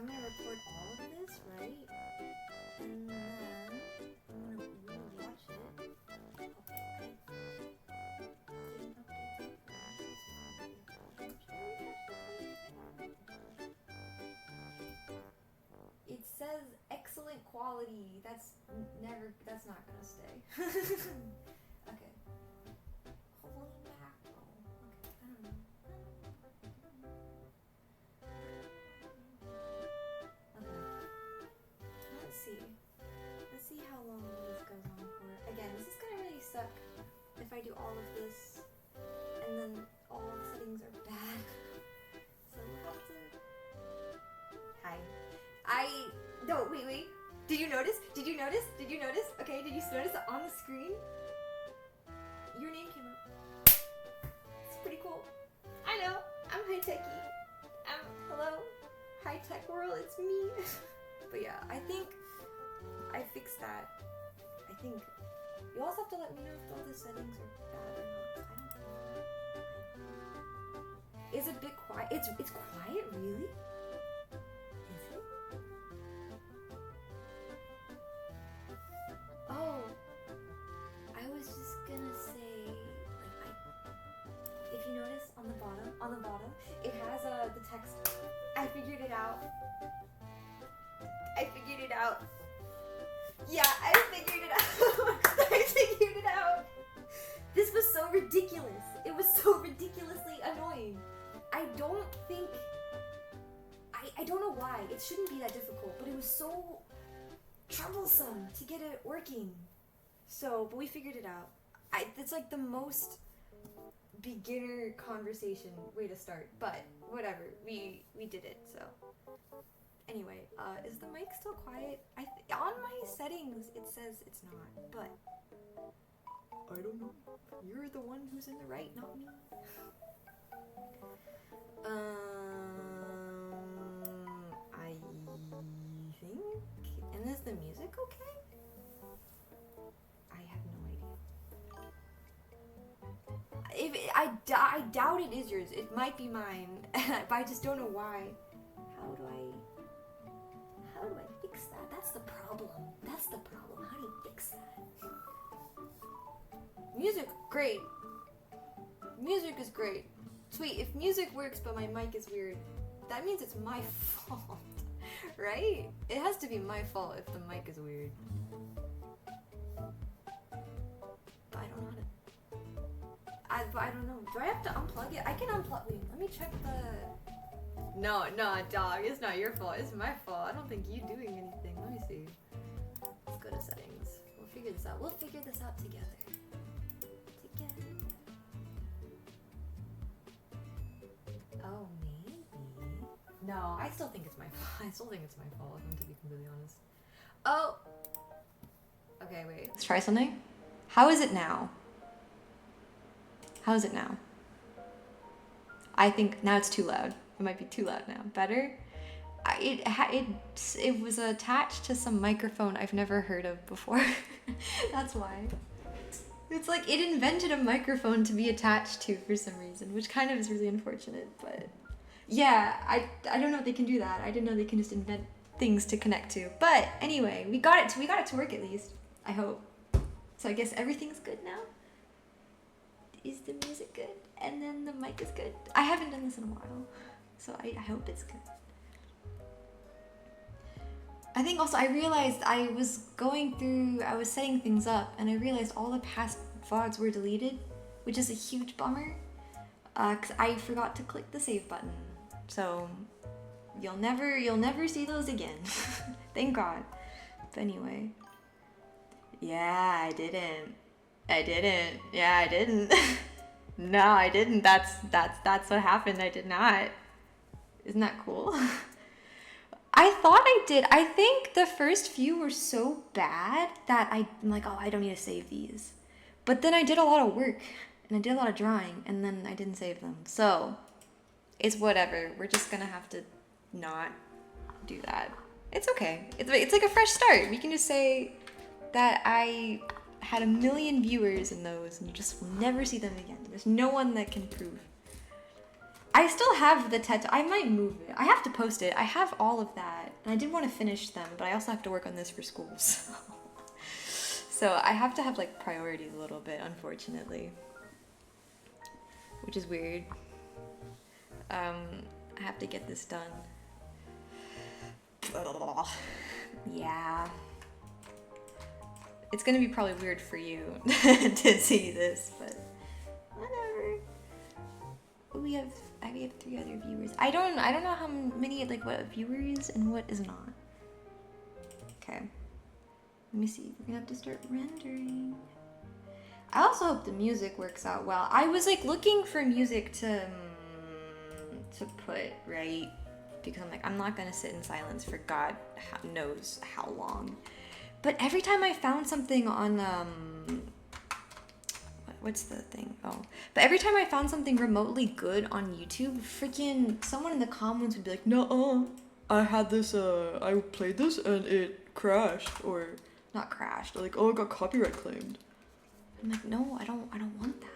I'm gonna record all of this, right? And then I'm gonna watch it. Okay, it says excellent quality. That's not gonna stay. Okay. Holy mackerel. Okay, I don't know. Okay. Let's see how long this goes on for. Again, this is gonna really suck if I do all of this and then all of the settings are bad. So we'll have to. Hi. No, wait. Did you notice? Okay, did you notice that on the screen? Your name came up. It's pretty cool. I know. I'm high-techy. Hello. High-tech world, it's me. But yeah, I think I fixed that. I think. You also have to let me know if all the settings are bad or not. I don't know. It's a bit quiet. It's quiet, really? Is it? Oh. I was just gonna say, if you notice on the bottom, it has the text. I figured it out. Yeah, I figured it out. This was so ridiculous. It was so ridiculously annoying. I don't know why. It shouldn't be that difficult, but it was so troublesome to get it working. So, but we figured it out. It's like the most beginner conversation way to start, but whatever. We did it, so. Anyway, is the mic still quiet? On my settings, it says it's not, but I don't know. You're the one who's in the right, not me. I think. And is the music okay? I have no idea. I doubt it is yours. It might be mine, but I just don't know why. How do I fix that? That's the problem. How do you fix that? Music, great. Music is great. Sweet, if music works but my mic is weird, that means it's my fault, right? It has to be my fault if the mic is weird. But I don't know how to... I don't know. Do I have to unplug it? I can unplug... Wait, let me check the... No, dog. It's not your fault. It's my fault. I don't think you doing anything. Let me see. Let's go to settings. We'll figure this out. We'll figure this out together. Oh, maybe. No, I still think it's my fault. If I'm to be completely honest. Oh! Okay, wait. Let's try something. How is it now? I think now it's too loud. It might be too loud now. Better? It was attached to some microphone I've never heard of before. That's why. It's like it invented a microphone to be attached to for some reason, which kind of is really unfortunate, but yeah, I don't know if they can do that. I didn't know they can just invent things to connect to. But anyway, we got it to work at least. I hope. So I guess everything's good now. Is the music good? And then the mic is good. I haven't done this in a while, so I hope it's good. I think also I realized I was setting things up, and I realized all the past VODs were deleted, which is a huge bummer, because I forgot to click the save button. So you'll never see those again. Thank God. But anyway. Yeah, I didn't. Yeah, I didn't. No, I didn't. That's what happened. I did not. Isn't that cool? I thought I did. I think the first few were so bad that I'm like, oh, I don't need to save these. But then I did a lot of work and I did a lot of drawing and then I didn't save them. So it's whatever. We're just gonna have to not do that. It's okay. It's like a fresh start. We can just say that I had 1 million viewers in those and you just will never see them again. There's no one that can prove I still have the tattoo. I might move it. I have to post it. I have all of that. And I did want to finish them, but I also have to work on this for school. So I have to have like priorities a little bit, unfortunately. Which is weird. I have to get this done. Yeah. It's gonna be probably weird for you to see this, but whatever. We have 3 other viewers. I don't know how many, like, what viewers and what is not. Okay. Let me see. We're gonna have to start rendering. I also hope the music works out well. I was like looking for music to put, right? Because I'm like, I'm not gonna sit in silence for God knows how long. But every time I found something on what's the thing? Oh. But every time I found something remotely good on YouTube, freaking someone in the comments would be like, "No, I had this, I played this and it crashed," or not crashed, like, "Oh, it got copyright claimed." I'm like, "No, I don't want that."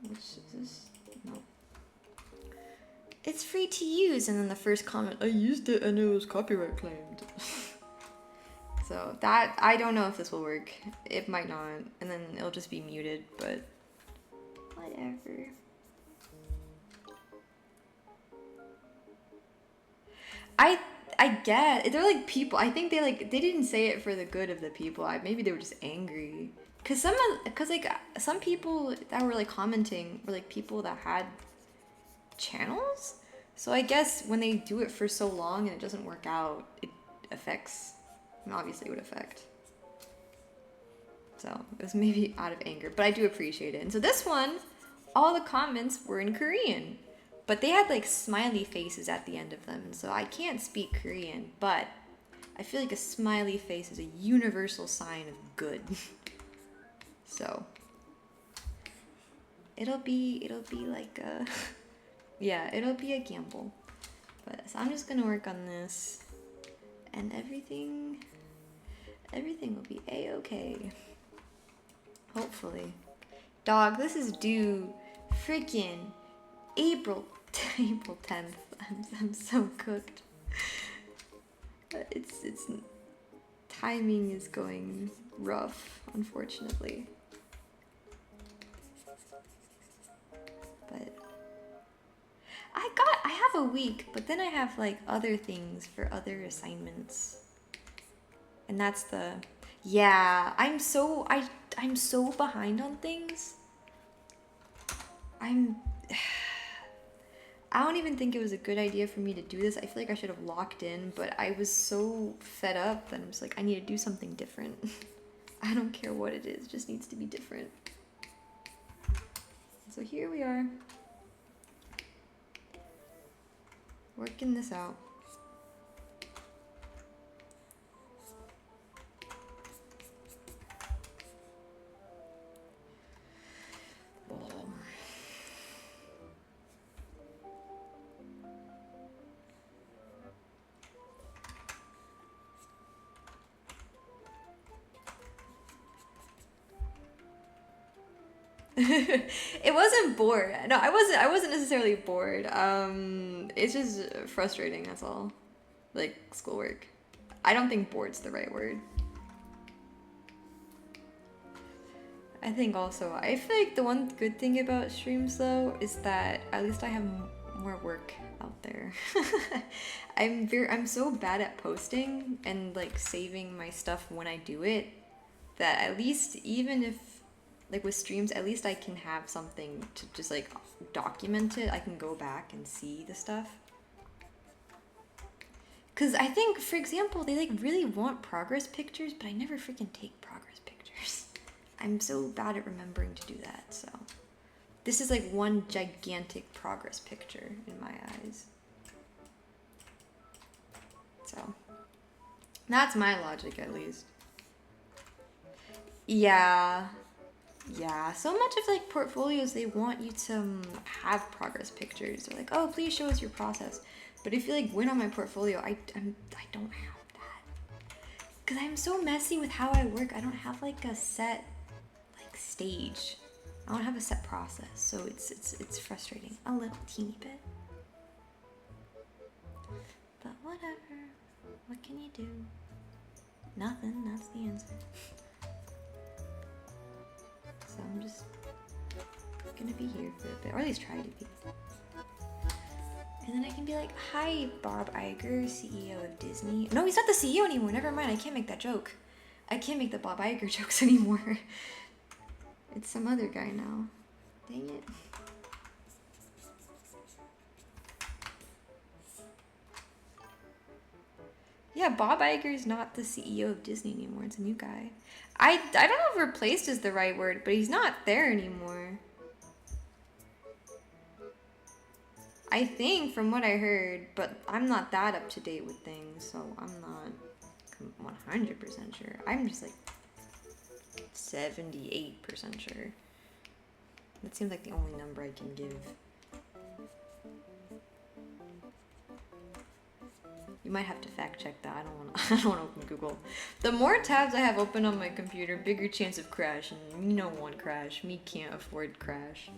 Which is this? No. It's free to use, and then the first comment, "I used it and it was copyright claimed." So that, I don't know if this will work. It might not, and then it'll just be muted, but whatever. I get, they're like people, I think they didn't say it for the good of the people. Maybe they were just angry. Cause some people that were like commenting were like people that had channels. So I guess when they do it for so long and it doesn't work out, it affects, and obviously it would affect. So it was maybe out of anger, but I do appreciate it. And so this one, all the comments were in Korean, but they had like smiley faces at the end of them. And so I can't speak Korean, but I feel like a smiley face is a universal sign of good. So it'll be like a, yeah, it'll be a gamble. But so I'm just gonna work on this, and everything will be a-okay. Hopefully. Dog, this is due freaking April 10th. I'm so cooked. It's timing is going rough, unfortunately. But I have a week, but then I have like other things for other assignments. And that's the, yeah, I'm so behind on things. I don't even think it was a good idea for me to do this. I feel like I should have locked in, but I was so fed up that I'm just like, I need to do something different. I don't care what it is, it just needs to be different. So here we are, working this out. It wasn't bored. No, I wasn't necessarily bored. It's just frustrating, that's all. Like schoolwork. I don't think bored's the right word. I think also, I feel like the one good thing about streams though is that at least I have more work out there. I'm so bad at posting and like saving my stuff when I do it that at least, even if like with streams, at least I can have something to just like document it. I can go back and see the stuff. Cause I think, for example, they like really want progress pictures, but I never freaking take progress pictures. I'm so bad at remembering to do that, so. This is like one gigantic progress picture in my eyes. So, that's my logic at least. Yeah, so much of like portfolios, they want you to have progress pictures. They're like, oh, please show us your process. But if you like went on my portfolio, I don't have that. Cause I'm so messy with how I work. I don't have like a set like stage. I don't have a set process, so it's frustrating a little teeny bit. But whatever. What can you do? Nothing. That's the answer. So I'm just gonna be here for a bit, or at least try to be. And then I can be like, "Hi, Bob Iger, CEO of Disney." No, he's not the CEO anymore. Never mind. I can't make that joke. I can't make the Bob Iger jokes anymore. It's some other guy now. Dang it. Yeah, Bob Iger is not the CEO of Disney anymore. It's a new guy. I don't know if replaced is the right word, but he's not there anymore. I think from what I heard, but I'm not that up to date with things, so I'm not 100% sure. I'm just like 78% sure. That seems like the only number I can give. You might have to fact check that. I don't want to open Google. The more tabs I have open on my computer, bigger chance of crash. And me no want crash. Me can't afford crash.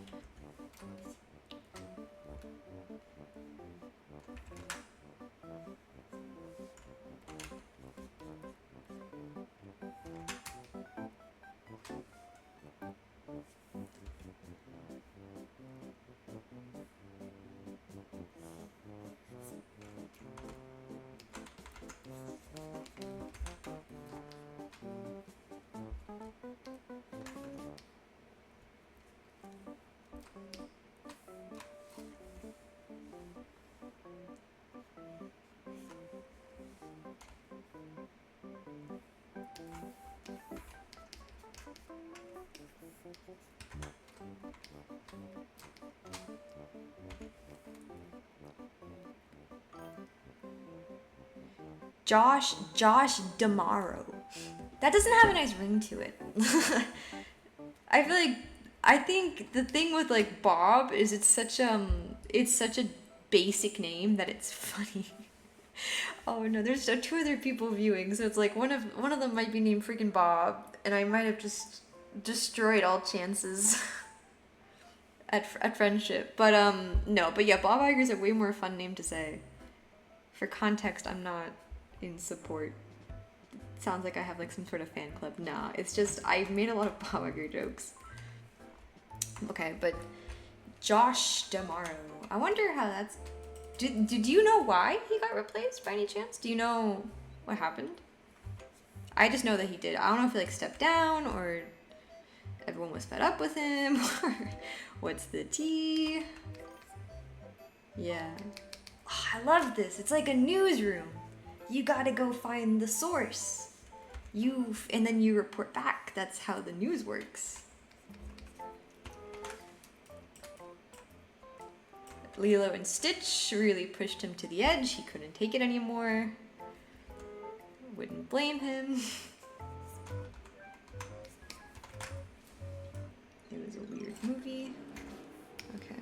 Josh D'Amaro. That doesn't have a nice ring to it. I think the thing with like Bob is it's such a basic name that it's funny. Oh no, there's two other people viewing, so it's like one of them might be named freaking Bob, and I might have just destroyed all chances at friendship. But no, but yeah, Bob Iger's a way more fun name to say. For context, I'm not in support. It sounds like I have like some sort of fan club. Nah, it's just I made a lot of Bob Iger jokes. Okay, but Josh D'Amaro. I wonder how that's. Did you know why he got replaced by any chance? Do you know what happened? I just know that he did. I don't know if he like stepped down or everyone was fed up with him or what's the tea? Yeah. Oh, I love this. It's like a newsroom. You gotta go find the source. And then you report back. That's how the news works. Lilo and Stitch really pushed him to the edge. He couldn't take it anymore. Wouldn't blame him. It was a weird movie. Okay.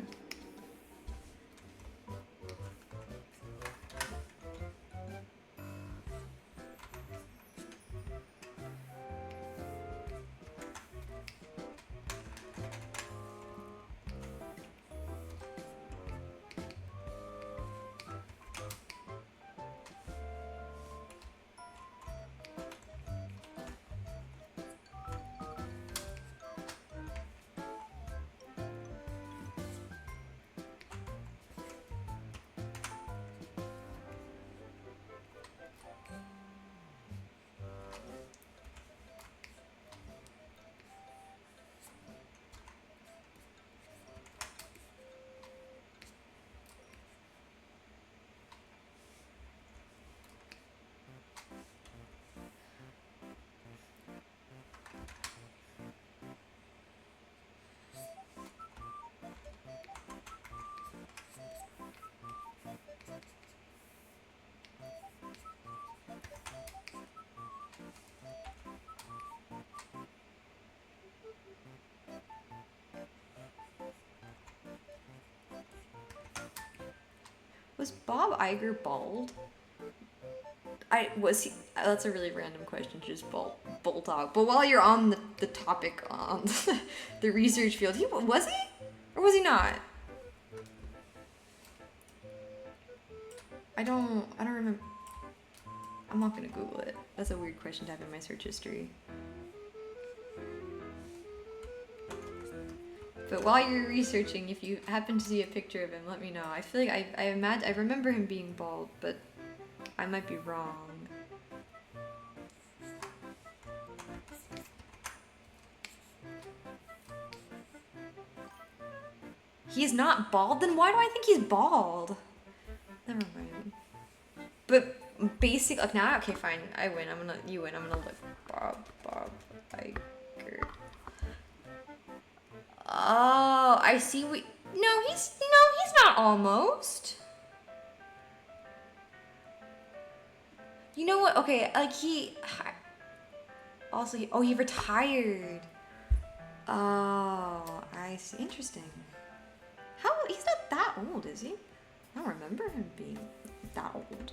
Was Bob Iger bald? Was he? That's a really random question. Just bolt talk. But while you're on the topic on the research field. Was he? Or was he not? I don't remember. I'm not gonna Google it. That's a weird question to have in my search history. But while you're researching, if you happen to see a picture of him, let me know. I feel like I remember him being bald, but I might be wrong. He's not bald? Then why do I think he's bald? Never mind. But basic, like now, okay, fine. I win. You win. I'm gonna look. Bob Iger. Oh, I see. No, he's not almost. You know what? Okay, like he retired. Oh, I see. Interesting. He's not that old, is he? I don't remember him being that old.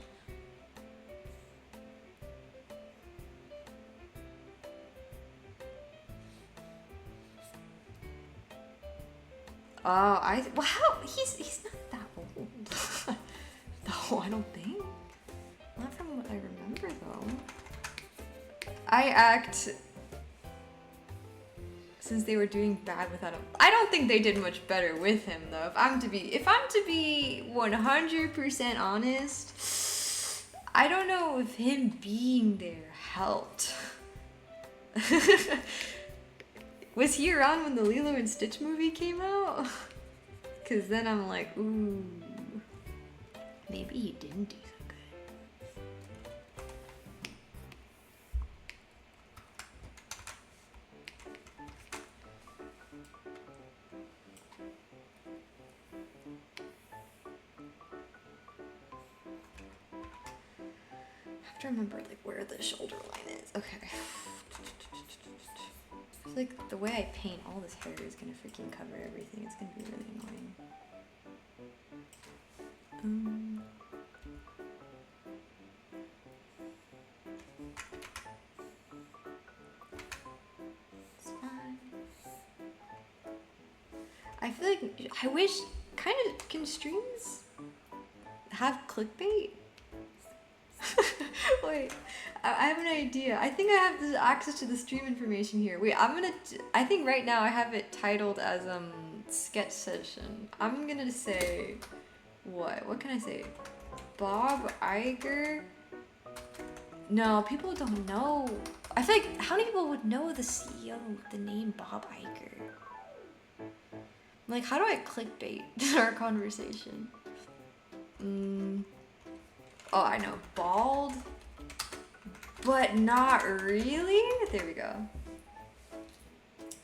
Oh, he's not that old. No, I don't think. Not from what I remember though. I act since they were doing bad without him. I don't think they did much better with him though. If I'm to be 100% honest, I don't know if him being there helped. Was he around when the Lilo and Stitch movie came out? Cause then I'm like, ooh, maybe he didn't do so good. I have to remember like where the shoulder line is. Okay. I feel like the way I paint all this hair is gonna freaking cover everything. It's gonna be really annoying. It's fine. I feel like I wish can streams have clickbait? Wait, I have an idea. I think I have the access to the stream information here. Wait, I think right now I have it titled as sketch session. I'm gonna say, what can I say? Bob Iger? No, people don't know. I feel like, how many people would know the CEO, the name Bob Iger? Like, how do I clickbait our conversation? Oh, I know. Bald, but not really? There we go.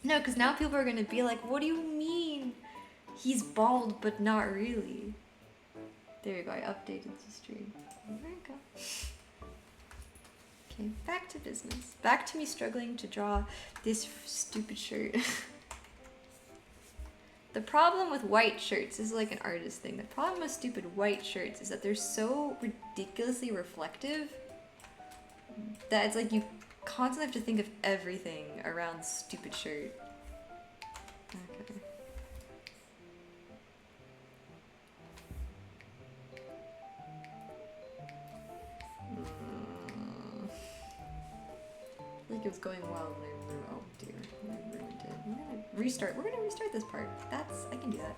No, because now people are going to be like, what do you mean he's bald, but not really? There you go. I updated the stream. There you go. Okay, back to business. Back to me struggling to draw this stupid shirt. The problem with white shirts is like an artist thing. The problem with stupid white shirts is that they're so ridiculously reflective that it's like you constantly have to think of everything around stupid shirt. Okay. I think it was going well and I ruined, oh dear, I ruined it. We're gonna restart this part. I can do that.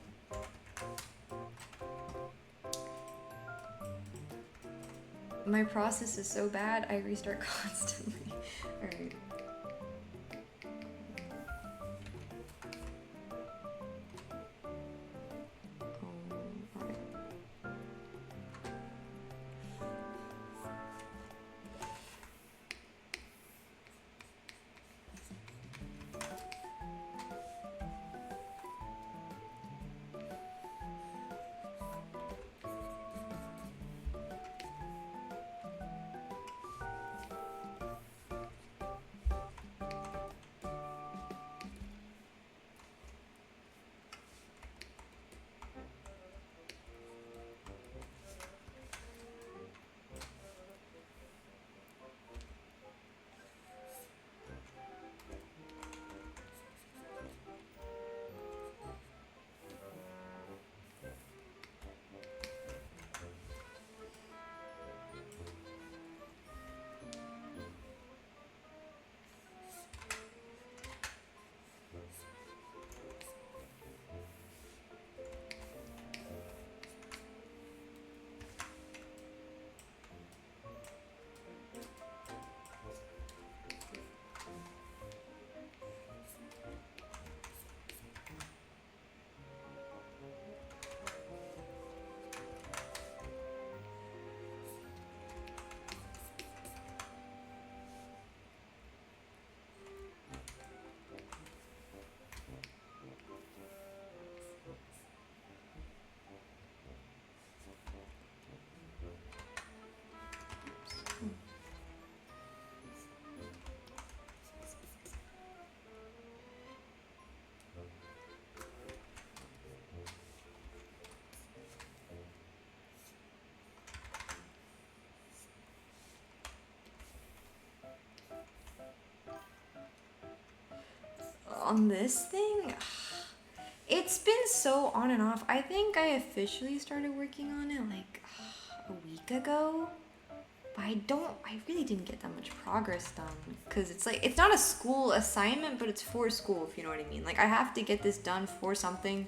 My process is so bad, I restart constantly. Alright. Alright. on this thing, it's been so on and off. I think I officially started working on it like a week ago. But I really didn't get that much progress done. Because it's like, it's not a school assignment, but it's for school, if you know what I mean. Like, I have to get this done for something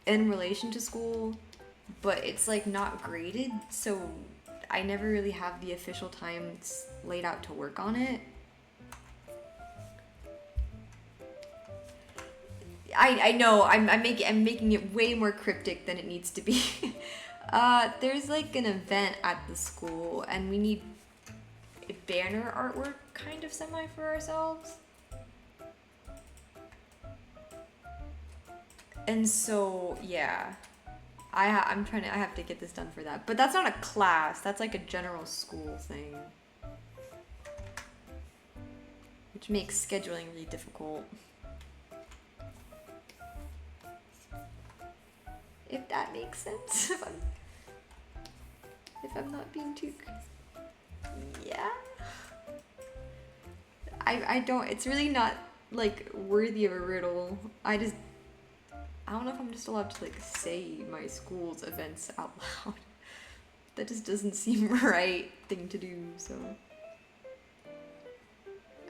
in relation to school, but it's like not graded, so I never really have the official time laid out to work on it. I know, I'm making it way more cryptic than it needs to be. There's like an event at the school, and we need a banner artwork kind of semi for ourselves. And so, yeah, I have to get this done for that. But that's not a class, that's like a general school thing. Which makes scheduling really difficult. If that makes sense. If I'm not being too... Yeah. I don't... It's really not, like, worthy of a riddle. I don't know if I'm just allowed to, like, say my school's events out loud. That just doesn't seem right thing to do, so...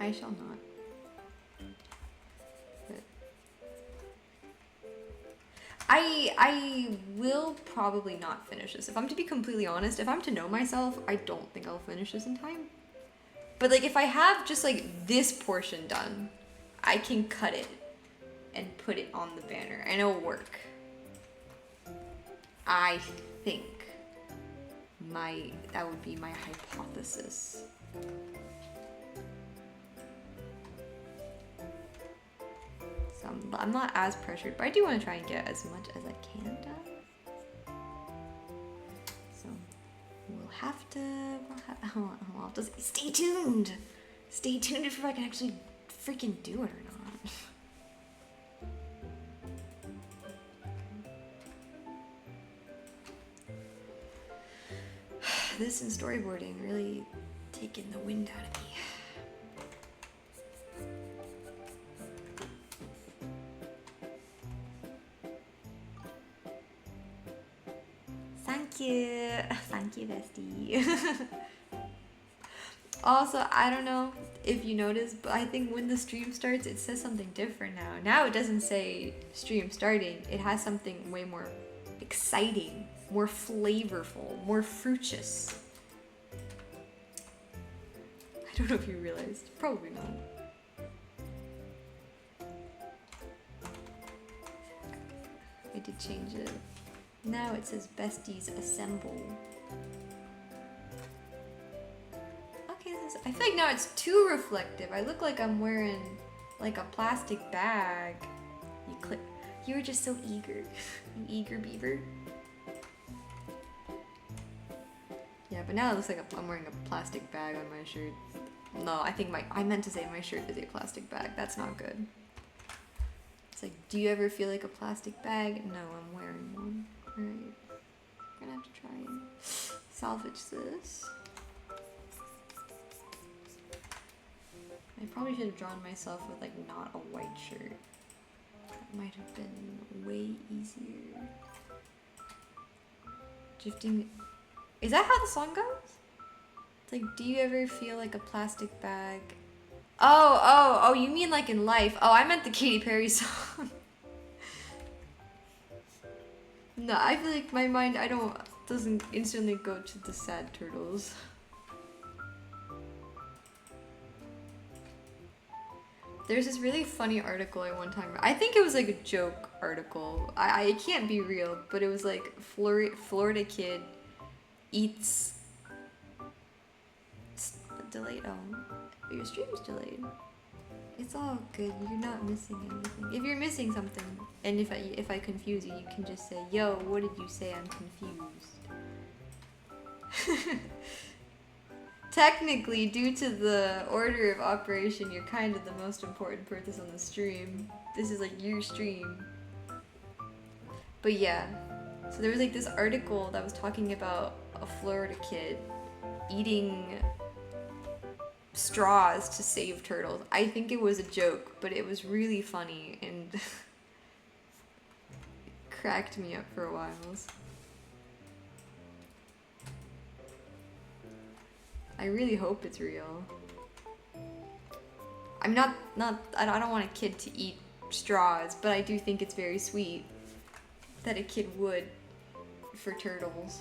I shall not. But... I will probably not finish this. If I'm to be completely honest, if I'm to know myself, I don't think I'll finish this in time. But like if I have just like this portion done, I can cut it and put it on the banner and it'll work. I think that would be my hypothesis. So I'm not as pressured, but I do want to try and get as much as I can done. So we'll have to stay tuned. Stay tuned if I can actually freaking do it or not. This and storyboarding really taking the wind out of me. Thank you, bestie. Also, I don't know if you noticed, but I think when the stream starts, it says something different now. Now it doesn't say stream starting. It has something way more exciting, more flavorful, more fruitious. I don't know if you realized. Probably not. I did change it. Now it says besties assemble. Okay, I feel like now it's too reflective. I look like I'm wearing like a plastic bag. You were just so eager. You eager beaver. Yeah, but now it looks like I'm wearing a plastic bag on my shirt. No, I meant to say my shirt is a plastic bag. That's not good. It's like, do you ever feel like a plastic bag? No, I'm wearing one. Alright, we're gonna have to try and salvage this. I probably should have drawn myself with like not a white shirt. That might have been way easier. Drifting. Is that how the song goes? It's like, do you ever feel like a plastic bag? Oh, you mean like in life. Oh, I meant the Katy Perry song. No, I feel like my mind, doesn't instantly go to the sad turtles. There's this really funny article I one time, I think it was like a joke article. It can't be real, but it was like Florida kid eats delayed. Oh, your stream's delayed. It's all good. You're not missing anything. If you're missing something, and if I confuse you, you can just say, "Yo, what did you say? I'm confused." Technically, due to the order of operation, you're kind of the most important person on the stream. This is like your stream. But yeah, so there was like this article that was talking about a Florida kid eating straws to save turtles. I think it was a joke, but it was really funny and cracked me up for a while. I really hope it's real. I'm not I don't want a kid to eat straws, but I do think it's very sweet that a kid would for turtles.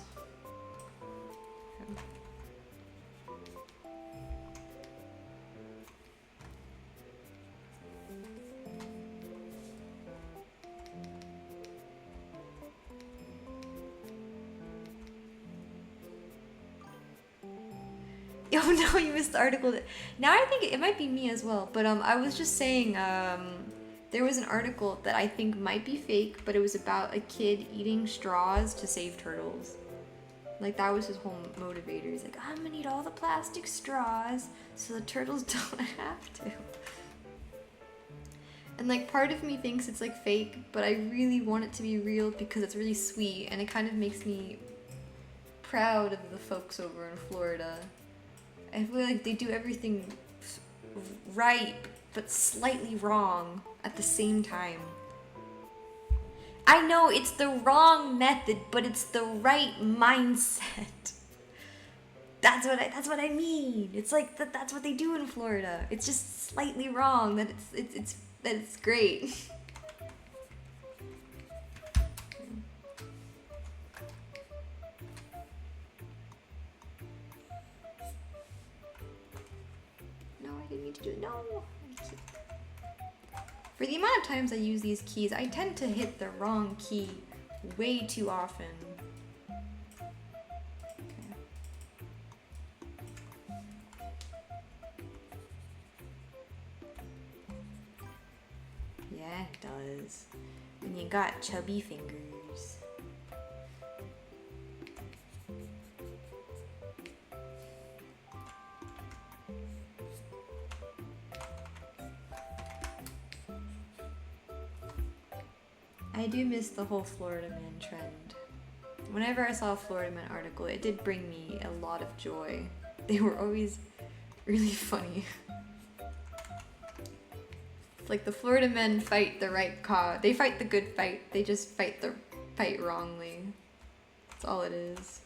Oh no, you missed the article. Now I think it might be me as well, but I was just saying there was an article that I think might be fake, but it was about a kid eating straws to save turtles. Like that was his whole motivator. He's like, I'm gonna eat all the plastic straws so the turtles don't have to. And like part of me thinks it's like fake, but I really want it to be real because it's really sweet and it kind of makes me proud of the folks over in Florida. I feel like they do everything right, but slightly wrong at the same time. I know it's the wrong method, but it's the right mindset. That's what I mean. It's like that's what they do in Florida. It's just slightly wrong. That it's great. No, I didn't mean to do it. No. For the amount of times I use these keys, I tend to hit the wrong key way too often. Yeah, it does. When you got chubby fingers. I do miss the whole Florida Man trend. Whenever I saw a Florida Man article, it did bring me a lot of joy. They were always really funny. It's like the Florida men fight the right cause. They fight the good fight. They just fight the fight wrongly. That's all it is.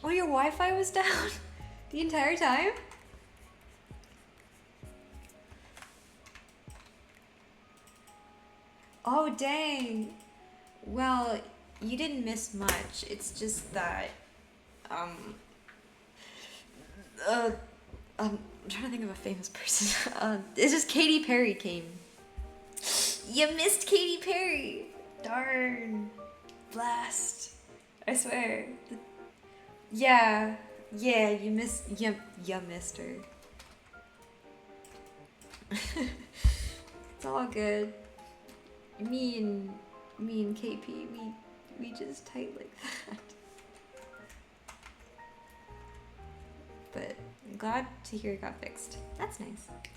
Oh, your Wi-Fi was down the entire time? Oh, dang. Well, you didn't miss much. It's just that, um, uh, I'm trying to think of a famous person. It's just Katy Perry came. You missed Katy Perry. Darn. Blast. I swear. Yeah. Yeah, you missed her. It's all good. Me and KP, we just tight like that. But I'm glad to hear it got fixed. That's nice. Okay.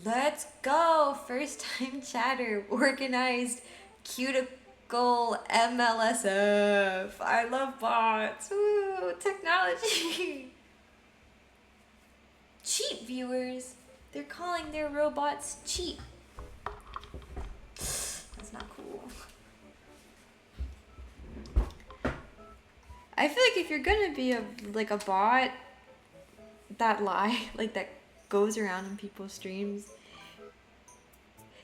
Let's go! First time chatter, organized, cuticle MLSF. I love bots. Ooh, technology. Cheap viewers. They're calling their robots cheap. That's not cool. I feel like if you're gonna be a bot that that goes around in people's streams.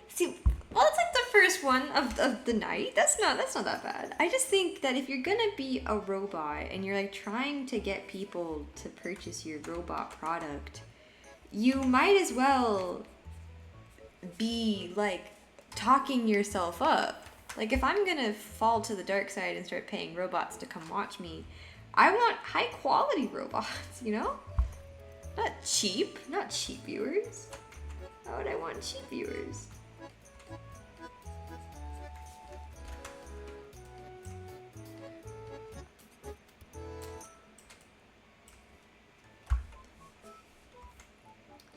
See, well, it's like the first one of the night. That's not that bad. I just think that if you're gonna be a robot and you're like trying to get people to purchase your robot product, you might as well be like talking yourself up. Like if I'm gonna fall to the dark side and start paying robots to come watch me, I want high quality robots, you know? Not cheap viewers. Why would I want cheap viewers?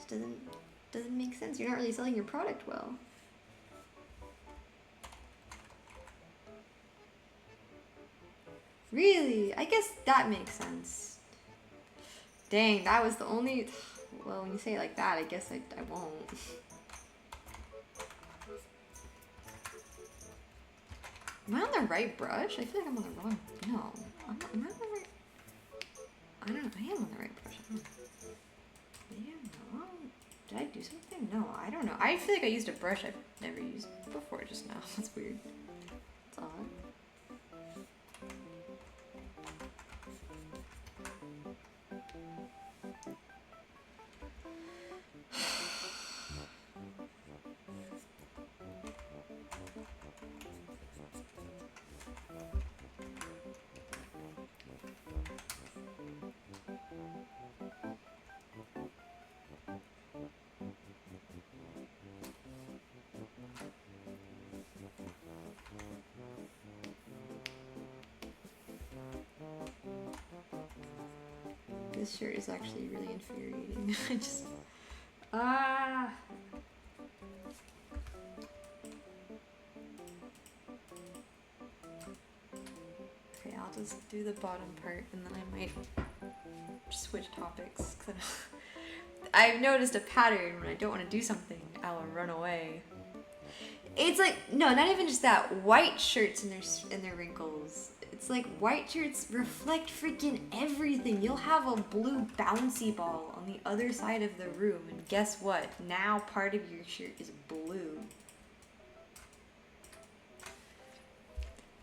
This doesn't make sense. You're not really selling your product well. Really? I guess that makes sense. Dang, that was the only... Well, when you say it like that, I guess I won't. Am I on the right brush? I feel like I'm on the wrong... No. Am I on the right... I don't know. I am on the right brush. I don't know. Maybe I'm wrong. Did I do something? No, I don't know. I feel like I used a brush I've never used before just now. That's weird. That's odd. This shirt is actually really infuriating. I just... Ah! Okay, I'll just do the bottom part and then I might switch topics. 'Cause I've noticed a pattern when I don't want to do something, I'll run away. It's like, no, not even just that. White shirts and their wrinkles. It's like white shirts reflect freaking everything. You'll have a blue bouncy ball on the other side of the room, and guess what? Now part of your shirt is blue.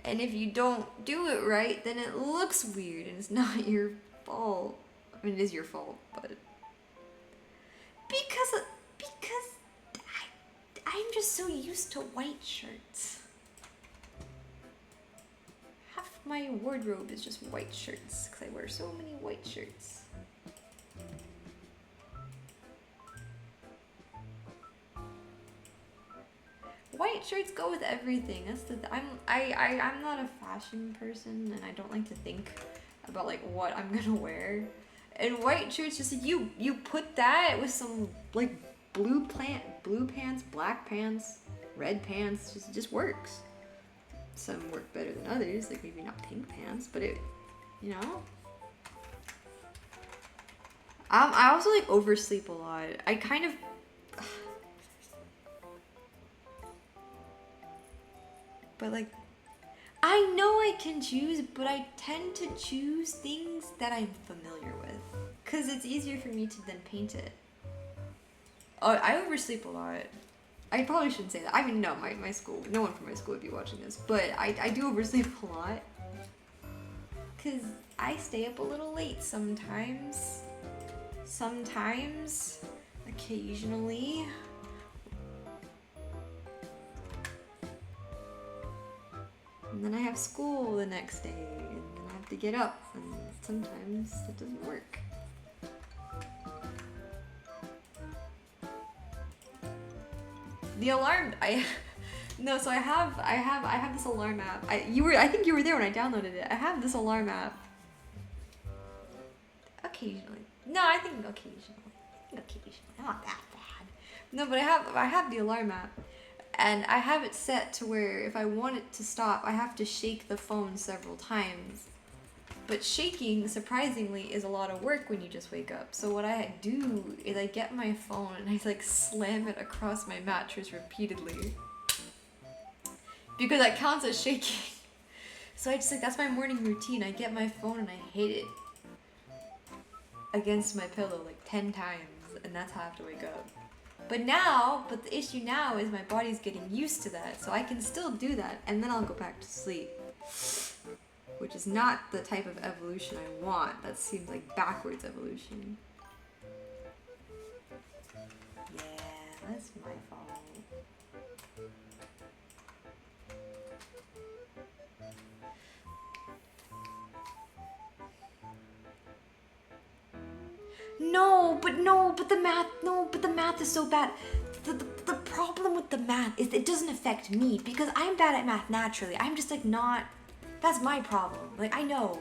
And if you don't do it right, then it looks weird, and it's not your fault. I mean, it is your fault, but because I'm just so used to white shirts. Half my wardrobe is just white shirts because I wear so many white shirts. White shirts go with everything. That's the I'm not a fashion person and I don't like to think about like what I'm gonna wear. And white shirts just you put that with some like blue pants, black pants, red pants, just works. Some work better than others, like maybe not pink pants, but it, you know. I also like oversleep a lot. I kind of but like I know I can choose, but I tend to choose things that I'm familiar with because it's easier for me to then paint it. Oh, I oversleep a lot. I probably shouldn't say that. I mean, no, my school, no one from my school would be watching this, but I do oversleep a lot. Because I stay up a little late sometimes. Occasionally. And then I have school the next day, and then I have to get up, and sometimes it doesn't work. The alarm, no, so I have this alarm app. I think you were there when I downloaded it. I have this alarm app. Occasionally. No, I think occasionally. I'm not that bad. No, but I have the alarm app, and I have it set to where if I want it to stop, I have to shake the phone several times. But shaking, surprisingly, is a lot of work when you just wake up. So what I do is I get my phone and I like slam it across my mattress repeatedly. Because that counts as shaking. So I just like, that's my morning routine. I get my phone and I hit it against my pillow like 10 times, and that's how I have to wake up. But the issue now is my body's getting used to that, so I can still do that, and then I'll go back to sleep. Which is not the type of evolution I want. That seems like backwards evolution. Yeah, that's my fault. But the math is so bad. The problem with the math is it doesn't affect me because I'm bad at math naturally. I'm just like not, that's my problem. Like I know.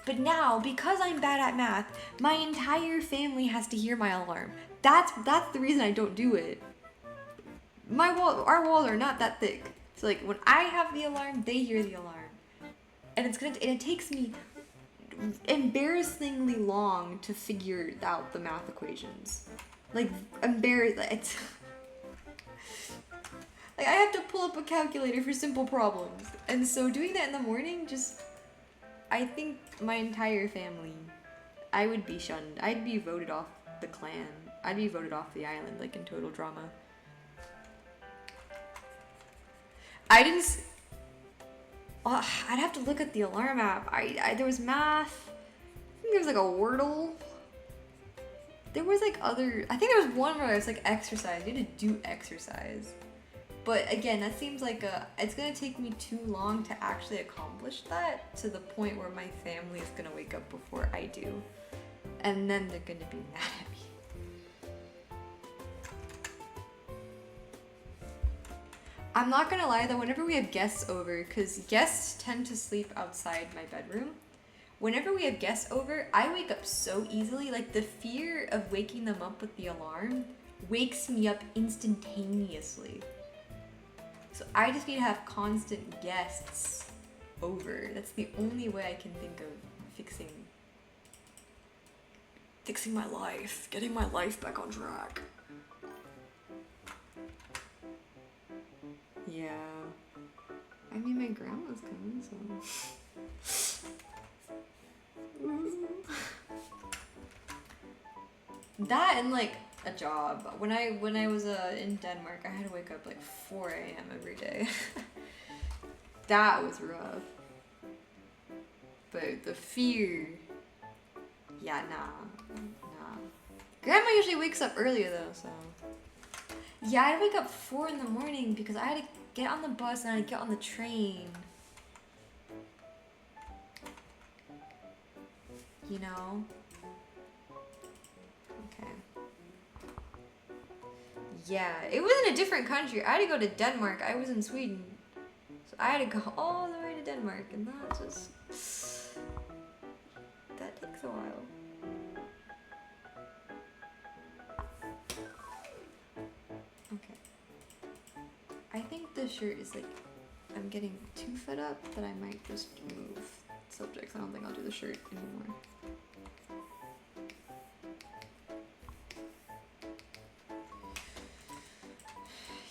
But now, because I'm bad at math, my entire family has to hear my alarm. That's the reason I don't do it. Our walls are not that thick. So like when I have the alarm, they hear the alarm. And it takes me embarrassingly long to figure out the math equations. Like it's like I have to pull up a calculator for simple problems. And so doing that in the morning I think my entire family, I would be shunned. I'd be voted off the clan. I'd be voted off the island, like in total drama. I'd have to look at the alarm app. There was math. I think there was like a Wordle. There was like I think there was one where it was like exercise. You had to do exercise. But again, that seems like it's gonna take me too long to actually accomplish that to the point where my family is gonna wake up before I do. And then they're gonna be mad at me. I'm not gonna lie though, whenever we have guests over, because guests tend to sleep outside my bedroom, whenever we have guests over, I wake up so easily. Like the fear of waking them up with the alarm wakes me up instantaneously. So I just need to have constant guests over. That's the only way I can think of fixing my life, getting my life back on track. Yeah. I mean, my grandma's coming, so. That and like a job. When I was in Denmark, I had to wake up like 4 a.m. every day. That was rough. But the fear, yeah, nah. Grandma usually wakes up earlier though, so. Yeah, I'd wake up 4 in the morning because I had to get on the bus and I'd get on the train. You know? Okay. Yeah, it was in a different country. I had to go to Denmark. I was in Sweden. So I had to go all the way to Denmark, and that takes a while. Okay. I think the shirt is like, I'm getting too fed up that I might just move subjects. I don't think I'll do the shirt anymore.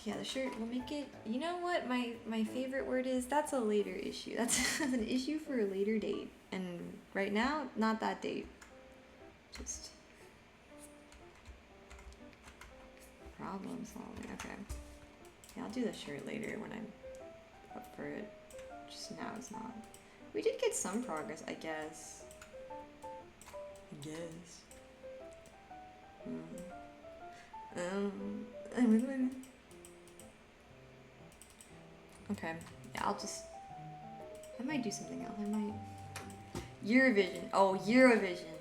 Yeah, the shirt will make it. You know what my favorite word is? That's a later issue. That's an issue for a later date. And right now, not that date. Just problem solving. Okay. Yeah, I'll do the shirt later when I'm up for it. Just now it's not. We did get some progress, I guess. Okay. Yeah, I might do something else. Eurovision. Oh, Eurovision.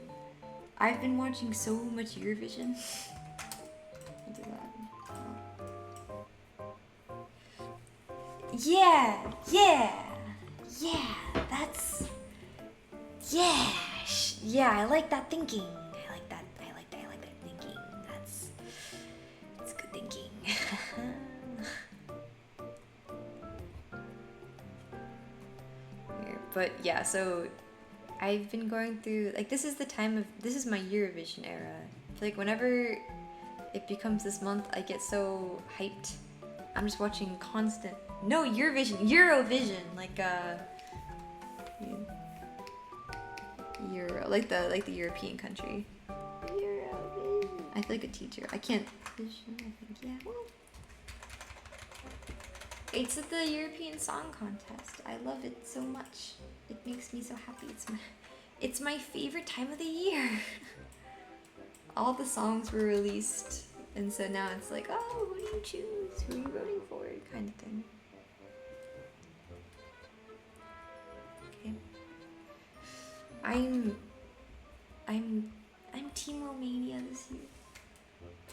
I've been watching so much Eurovision. I'll do that. Yeah, I like that thinking. I like that thinking. That's good thinking. Here. But yeah, so I've been going through, like, this is my Eurovision era. I feel like whenever it becomes this month, I get so hyped. I'm just watching constant, no, Eurovision, like, like the European country. Eurovision. I feel like a teacher. I can't, vision, I think, yeah. It's at the European Song Contest. I love it so much. It makes me so happy. It's my favorite time of the year. All the songs were released, and so now it's like, oh, who do you choose? Who are you voting for? Kind of thing. Okay. I'm Team Romania this year.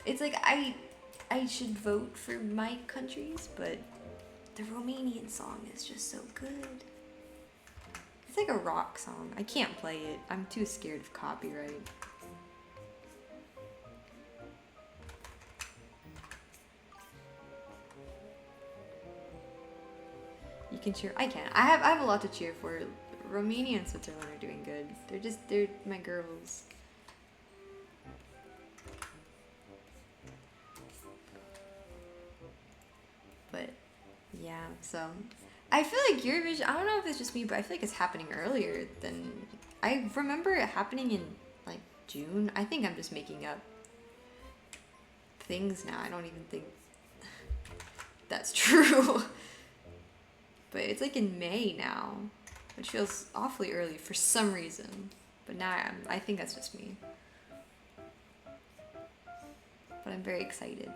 It's like I should vote for my countries, but the Romanian song is just so good. It's like a rock song. I can't play it. I'm too scared of copyright. You can cheer. I can't. I have a lot to cheer for. Romania and Switzerland are doing good. They're my girls. But yeah, so I feel like Eurovision, I don't know if it's just me, but I feel like it's happening earlier than, I remember it happening in like June. I think I'm just making up things now. I don't even think that's true. But it's like in May now, which feels awfully early for some reason. But now I think that's just me. But I'm very excited.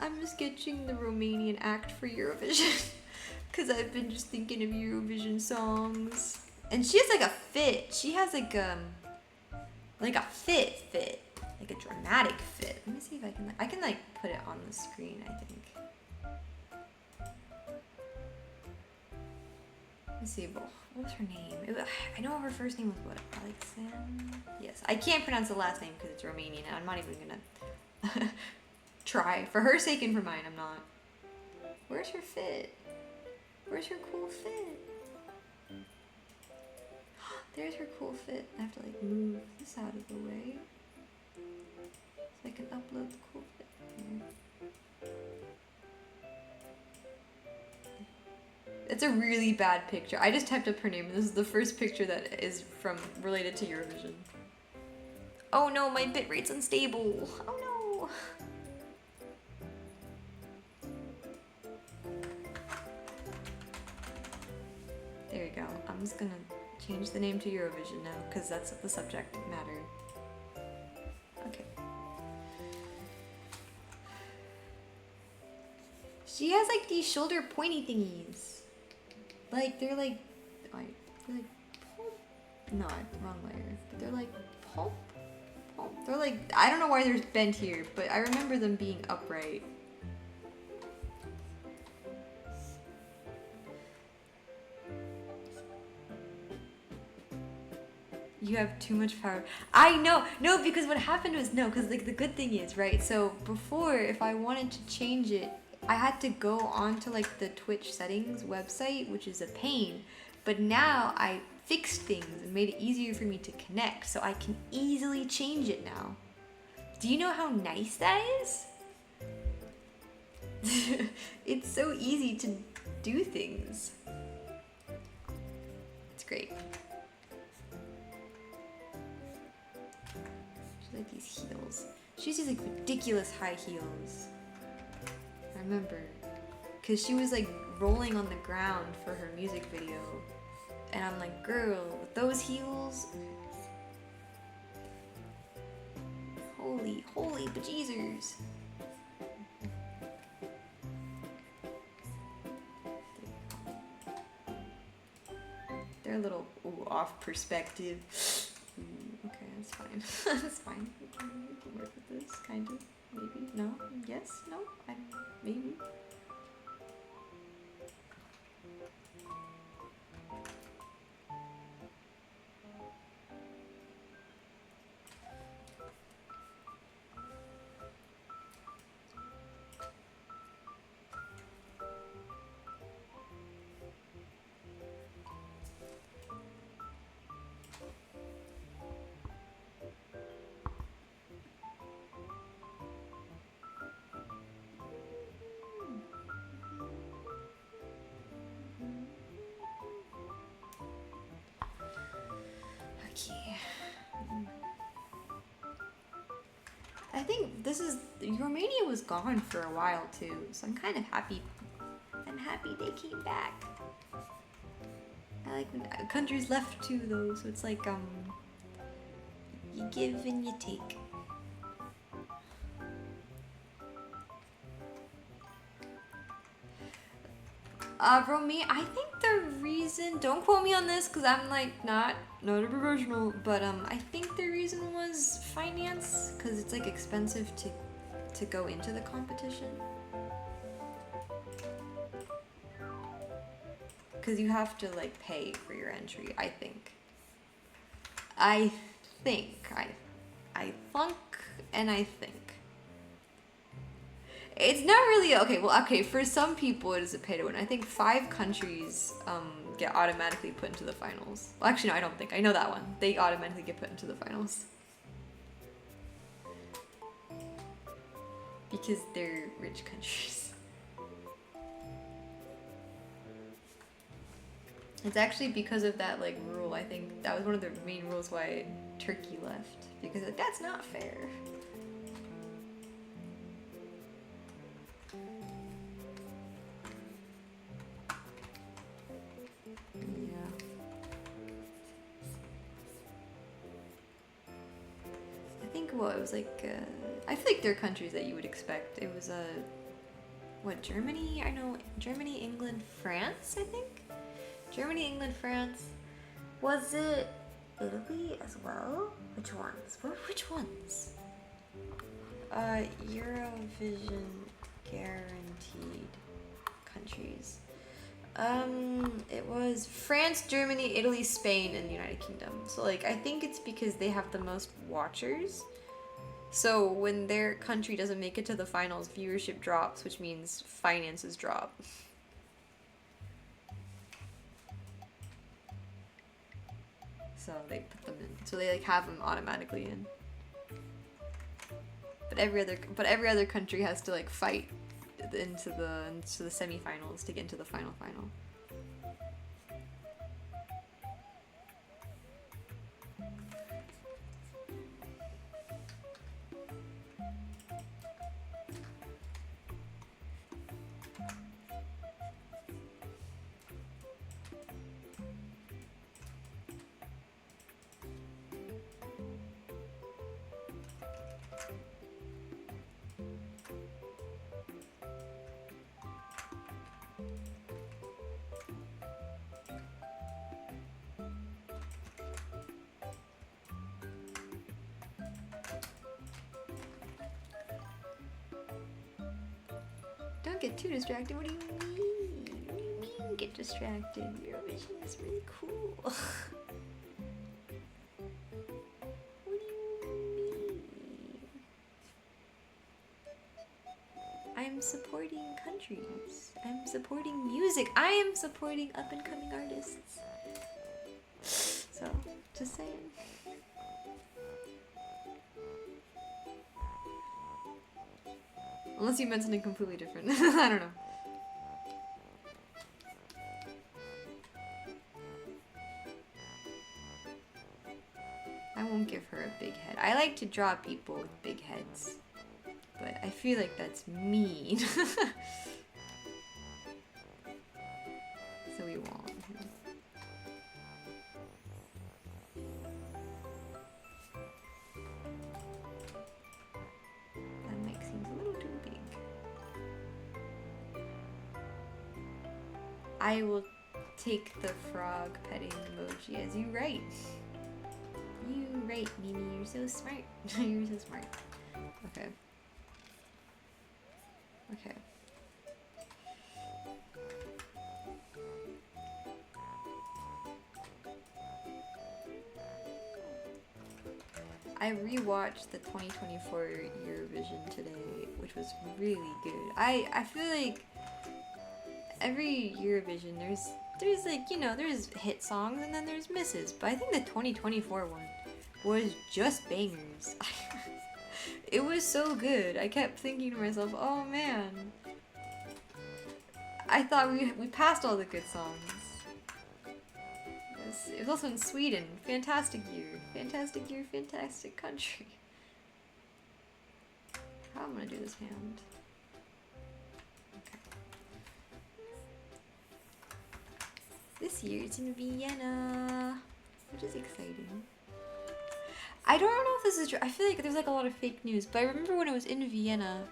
I'm sketching the Romanian act for Eurovision because I've been just thinking of Eurovision songs. And she has like a fit. She has like a fit, like a dramatic fit. Let me see if I can like put it on the screen, I think. Let's see, what was her name? I know her first name was what? Alexandra? Yes, I can't pronounce the last name because it's Romanian and I'm not even gonna try. For her sake and for mine, I'm not. Where's her fit? Where's her cool fit? There's her cool fit. I have to like move this out of the way so I can upload the cool fit here. It's a really bad picture. I just typed up her name and this is the first picture that is related to Eurovision. Oh no, my bitrate's unstable. Oh no. There you go. I'm just gonna change the name to Eurovision now because that's the subject matter. Okay. She has like these shoulder pointy thingies. Like they're like pulp. No, wrong layer. But they're like pulp. They're like, I don't know why they're bent here, but I remember them being upright. You have too much power. I know. No, because what happened was, because like the good thing is, right? So before, if I wanted to change it, I had to go onto like the Twitch settings website, which is a pain. But now I fixed things and made it easier for me to connect, so I can easily change it now. Do you know how nice that is? It's so easy to do things. It's great. Look at these heels. She used these like ridiculous high heels. I remember. Cause she was like rolling on the ground for her music video. And I'm like, girl, with those heels. Holy bejeezers. They're a little off perspective. Okay, that's fine. That's fine. We can work with this, kind of. Maybe. No? Yes? No? Maybe. Okay. I think this is Romania was gone for a while too, so I'm kind of happy. I'm happy they came back. I like when countries left too though, so it's like you give and you take. Romania, I think the reason, don't quote me on this because I'm like not a professional, but I think the reason was finance, because it's like expensive to go into the competition. Because you have to like pay for your entry, I think. I thunk and I think. It's not really okay. Well, okay, for some people it is a pay to win. I think 5 countries get automatically put into the finals. Well, actually, no, I don't think. I know that one. They automatically get put into the finals because they're rich countries. It's actually because of that like rule. I think that was one of the main rules why Turkey left, because like, that's not fair. Well, it was like, I feel like there are countries that you would expect. It was, what, Germany? I know, Germany, England, France, I think? Germany, England, France. Was it Italy as well? Which ones? Which ones? Eurovision guaranteed countries. It was France, Germany, Italy, Spain, and the United Kingdom. So, like, I think it's because they have the most watchers. So when their country doesn't make it to the finals, viewership drops, which means finances drop. So they put them in. So they like have them automatically in. But every other country has to like fight into the semifinals to get into the final. Don't get too distracted. What do you mean? What do you mean get distracted? Eurovision is really cool. What do you mean? I'm supporting countries. I'm supporting music. I am supporting up and coming artists. So, just saying. Unless you meant something completely different. I don't know. I won't Don't give her a big head. I like to draw people with big heads, but I feel like that's mean. So we won't. That mic seems a little too big. I will take the frog petting emoji as you write. You write, Mimi. You're so smart. You're so smart. Okay. Okay. I rewatched the 2024 Eurovision today, which was really good. I feel like every Eurovision there's like, you know, there's hit songs and then there's misses, but I think the 2024 one was just bangers. It was so good. I kept thinking to myself, oh man, I thought we passed all the good songs. It was also in Sweden. Fantastic year, fantastic country. How am I gonna do this hand? Okay. This year it's in Vienna, which is exciting. I don't know if this is true. I feel like there's like a lot of fake news, but I remember when it was in Vienna,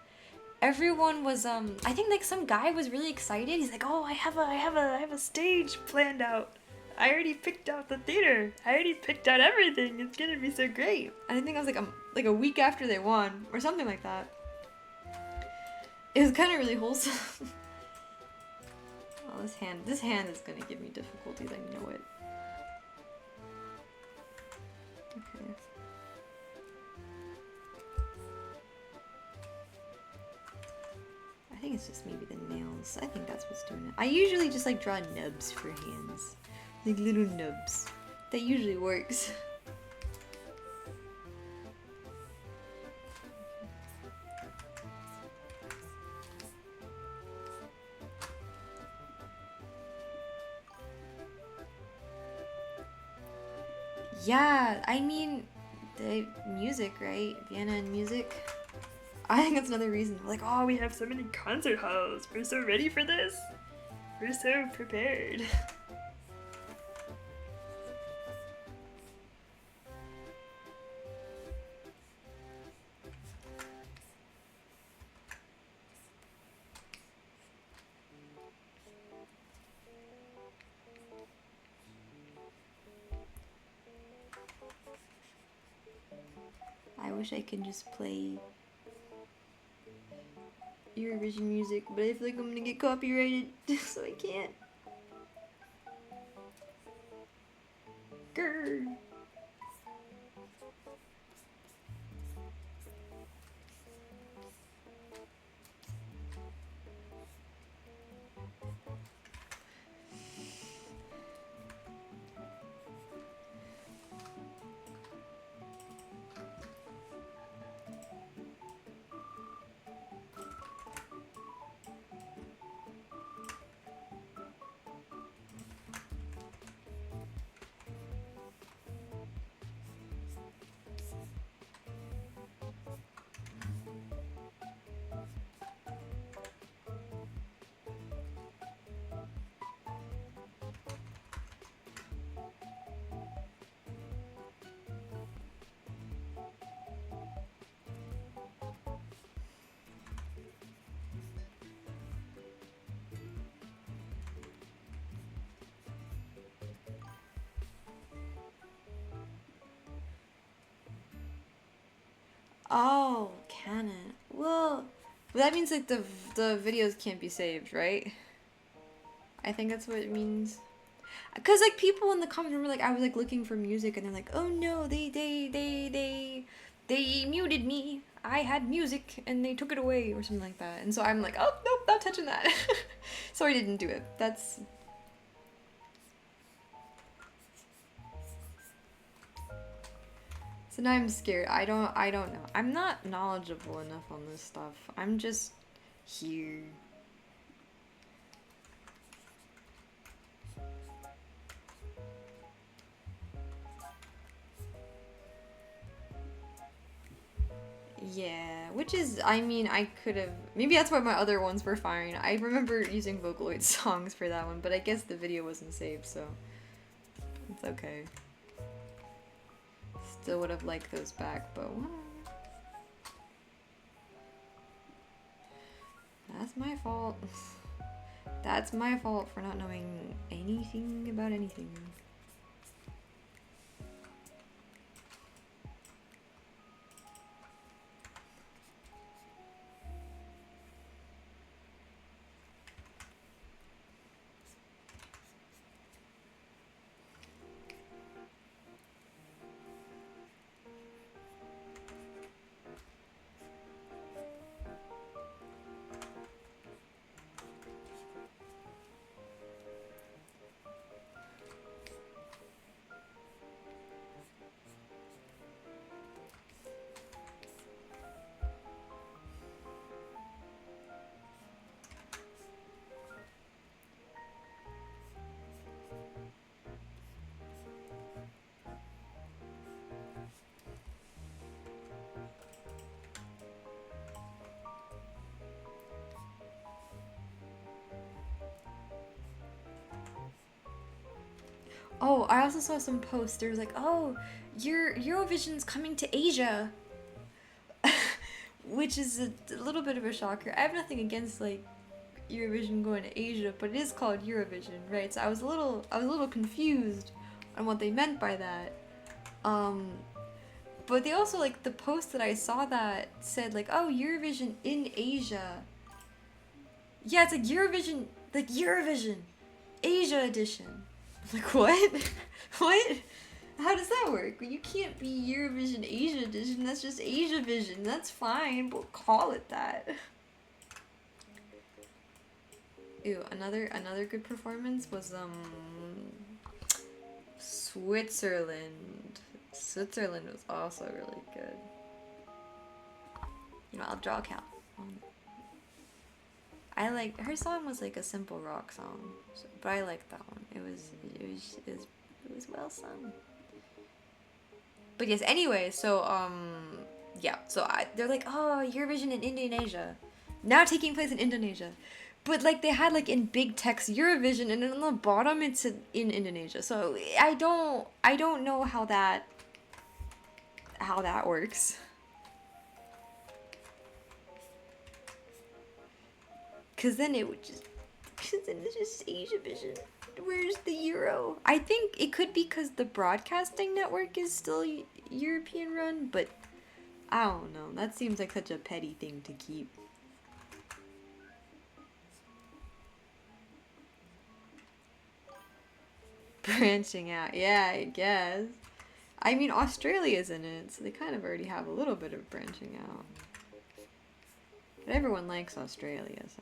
everyone was I think like some guy was really excited. He's like, "Oh, I have a stage planned out. I already picked out the theater. I already picked out everything. It's gonna be so great." And I think I was like a week after they won or something like that. It was kind of really wholesome. Oh, this hand is gonna give me difficulties. I know it. Okay. I think it's just maybe the nails. I think that's what's doing it. I usually just like draw nubs for hands. Like little nubs. That usually works. Yeah, I mean, the music, right? Vienna and music. I think that's another reason. Like, oh, we have so many concert halls. We're so ready for this. We're so prepared. I wish I could just play Eurovision music, but I feel like I'm gonna get copyrighted, so I can't. Grr. Oh, can it? Well, that means like the videos can't be saved, right? I think that's what it means. Cause like people in the comments remember like I was like looking for music and they're like, oh no, they muted me. I had music and they took it away or something like that. And so I'm like, oh nope, not touching that. So I didn't do it. That's. So now I'm scared. I don't know. I'm not knowledgeable enough on this stuff. I'm just here. Yeah, which is, I mean, I could have. Maybe that's why my other ones were fine. I remember using Vocaloid songs for that one, but I guess the video wasn't saved, so it's okay. Still would have liked those back, but whatever. That's my fault. That's my fault for not knowing anything about anything. Oh, I also saw some posts. There was like, oh, your Eurovision's coming to Asia, which is a little bit of a shocker. I have nothing against like Eurovision going to Asia, but it is called Eurovision, right? So I was a little confused on what they meant by that. But they also like the post that I saw that said like, oh, Eurovision in Asia. Yeah, it's like Eurovision, Asia edition. I'm like, what? What? How does that work? You can't be Eurovision Asia edition. That's just Asia Vision. That's fine. We'll call it that. Ew, another good performance was Switzerland. Switzerland was also really good. You know, I'll draw a count. I like her song was like a simple rock song, so, but I liked that one. It was well sung. But yes, anyway, so yeah, so they're like, oh, Eurovision in Indonesia, now taking place in Indonesia, but like they had like in big text Eurovision, and then on the bottom it's in Indonesia. So I don't know how that works. Cause then it's just Asia Vision. Where's the Euro? I think it could be because the broadcasting network is still European run, but I don't know. That seems like such a petty thing to keep. Branching out, yeah, I guess. I mean, Australia's in it, so they kind of already have a little bit of branching out. But everyone likes Australia, so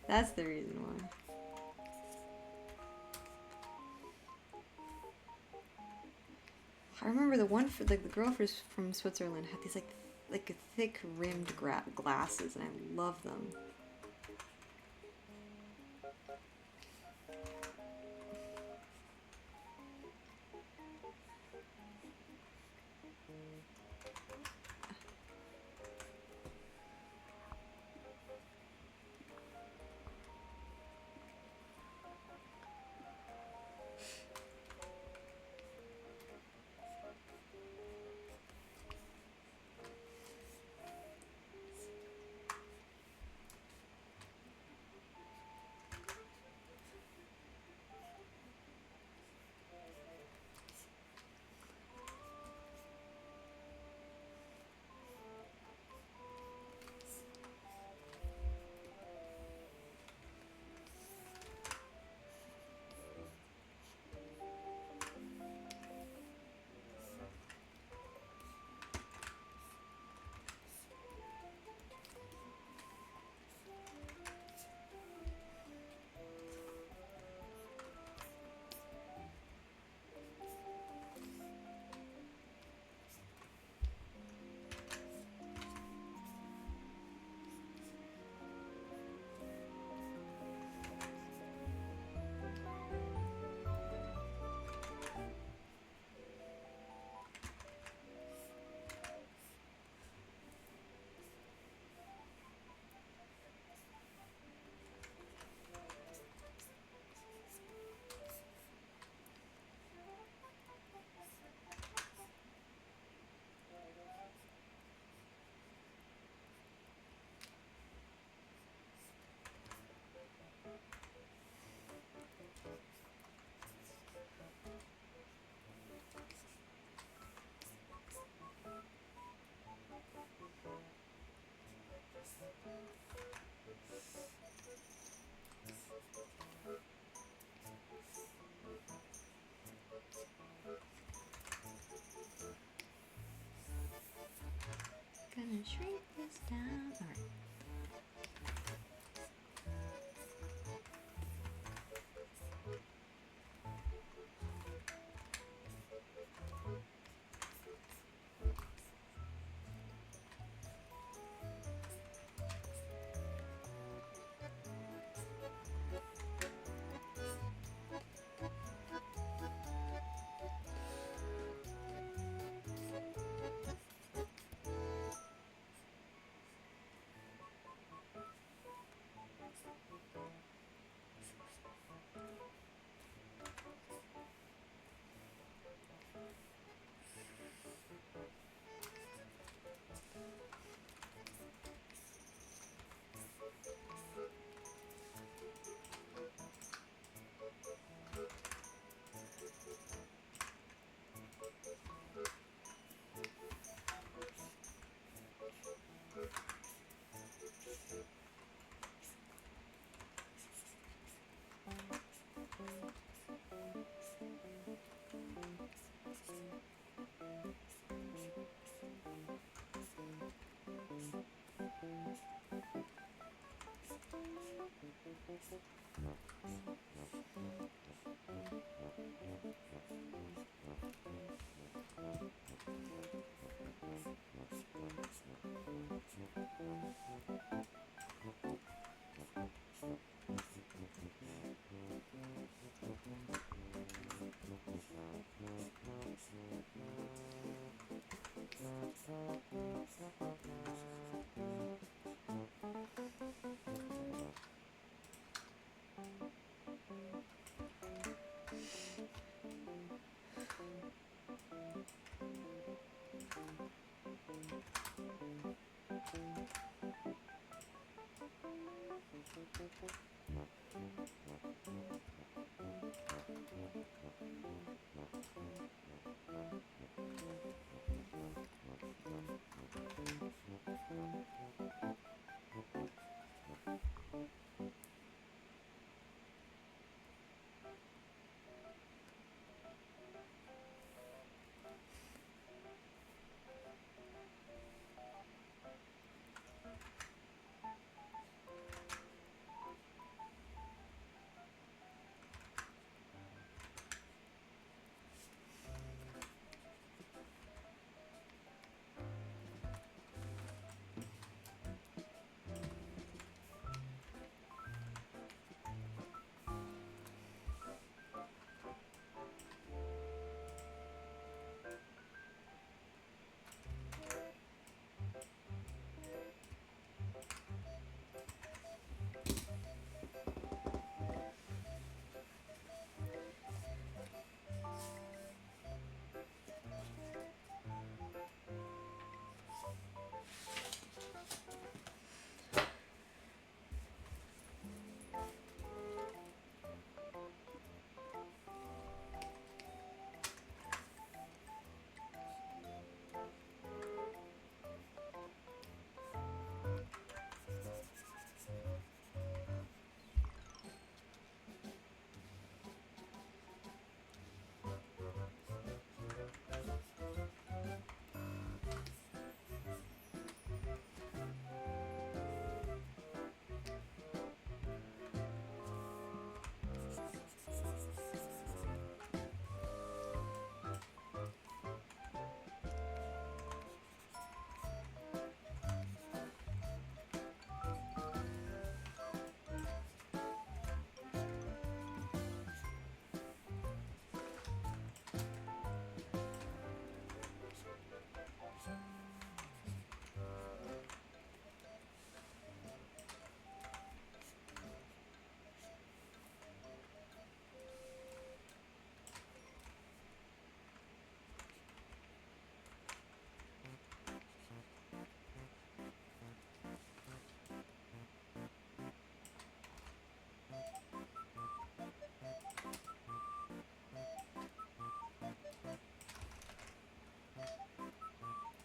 that's the reason why. I remember the one for like the girl from Switzerland had these like thick rimmed glasses, and I love them.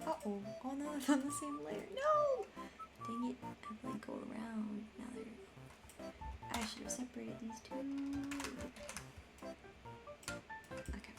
Uh-oh. Oh no, it's on the same layer. No! Dang it. I've like go around. Now they're... I should have separated these two. Okay.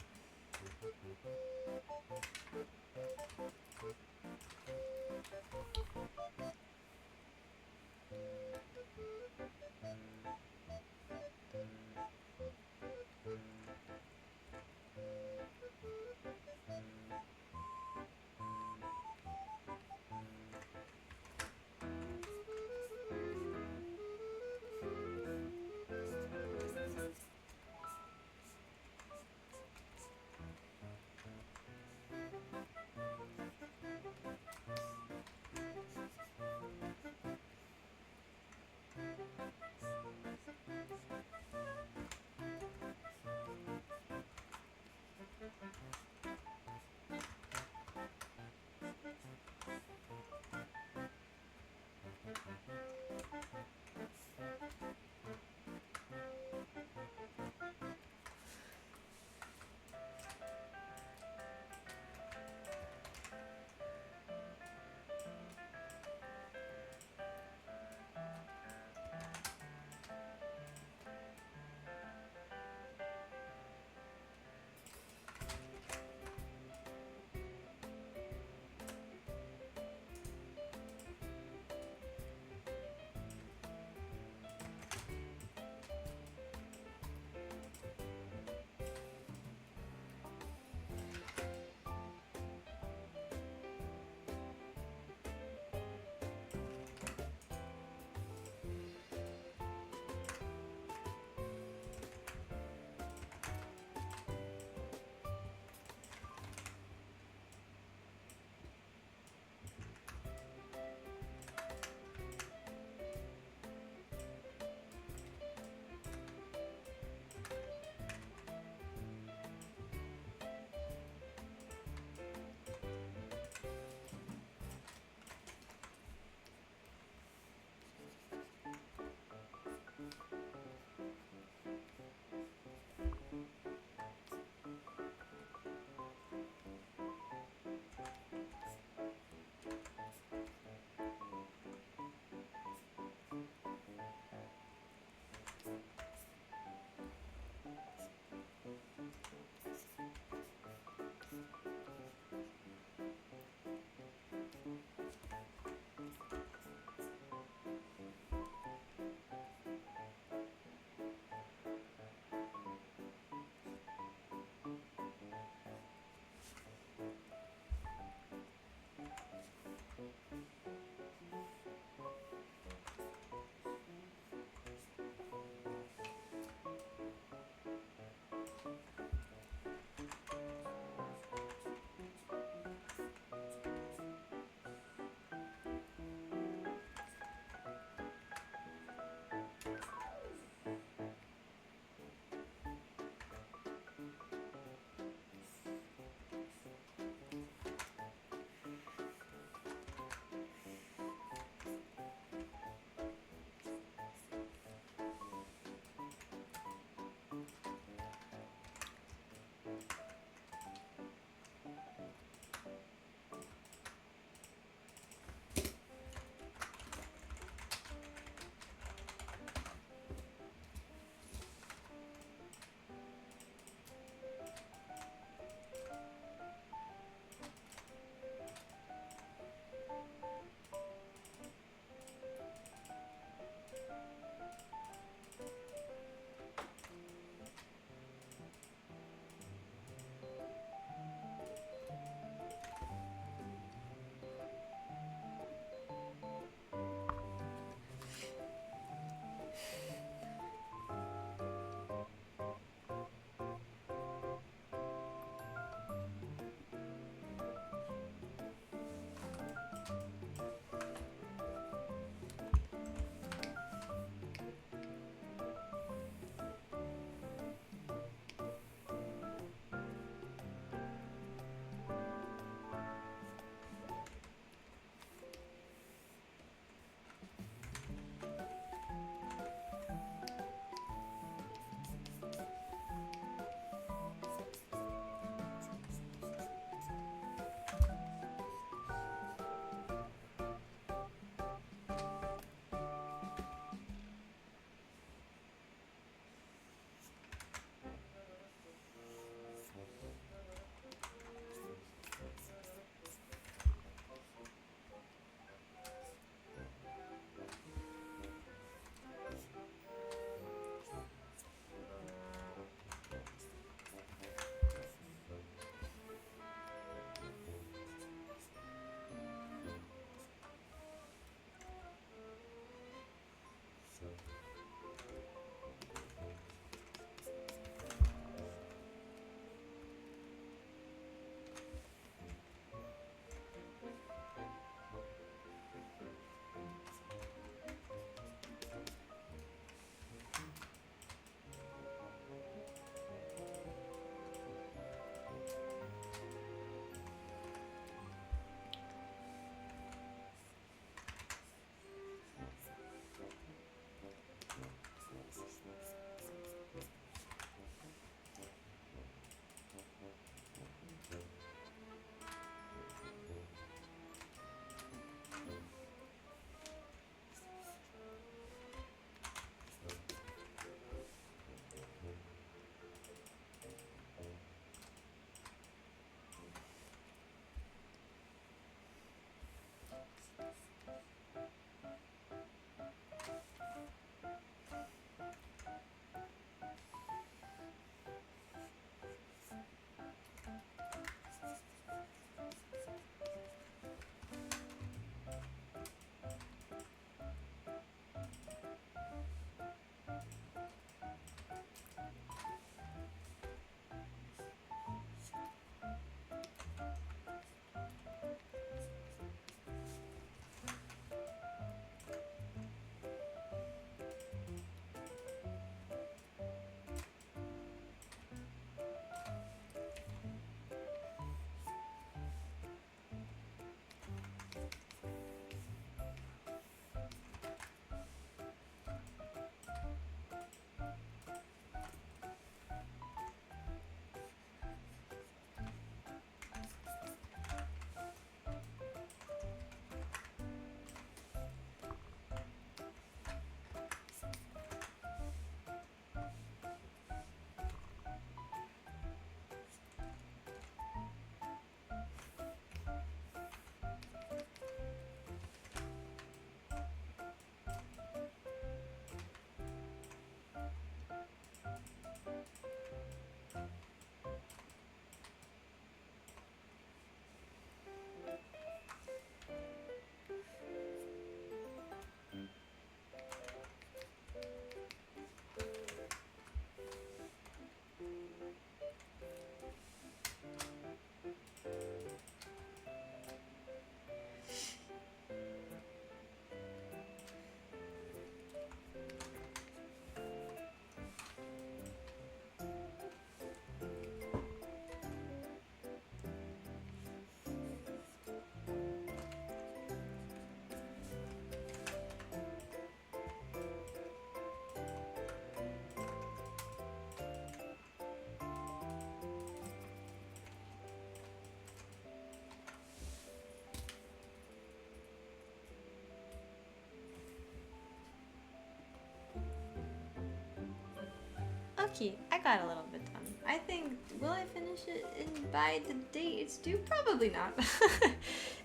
low-key, I got a little bit done. I think, will I finish it by the date it's due? Probably not.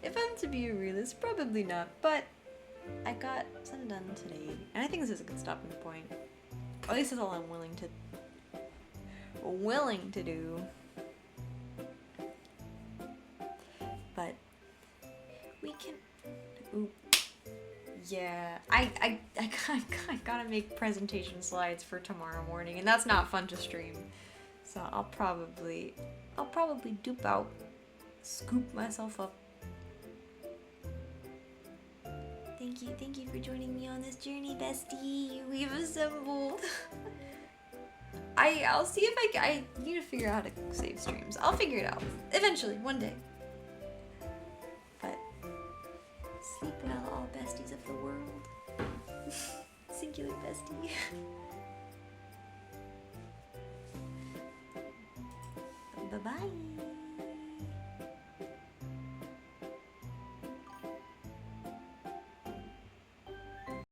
If I'm to be a realist, probably not. But I got some done today, and I think this is a good stopping point. Or at least that's all I'm willing to do. But we can. Ooh. Yeah, I gotta make presentation slides for tomorrow morning, and that's not fun to stream. So I'll probably dupe out, scoop myself up. Thank you for joining me on this journey, bestie. We've assembled. I'll see if I need to figure out how to save streams. I'll figure it out eventually, one day. But sleep well, all besties of the world. Singular bestie. Bye-bye.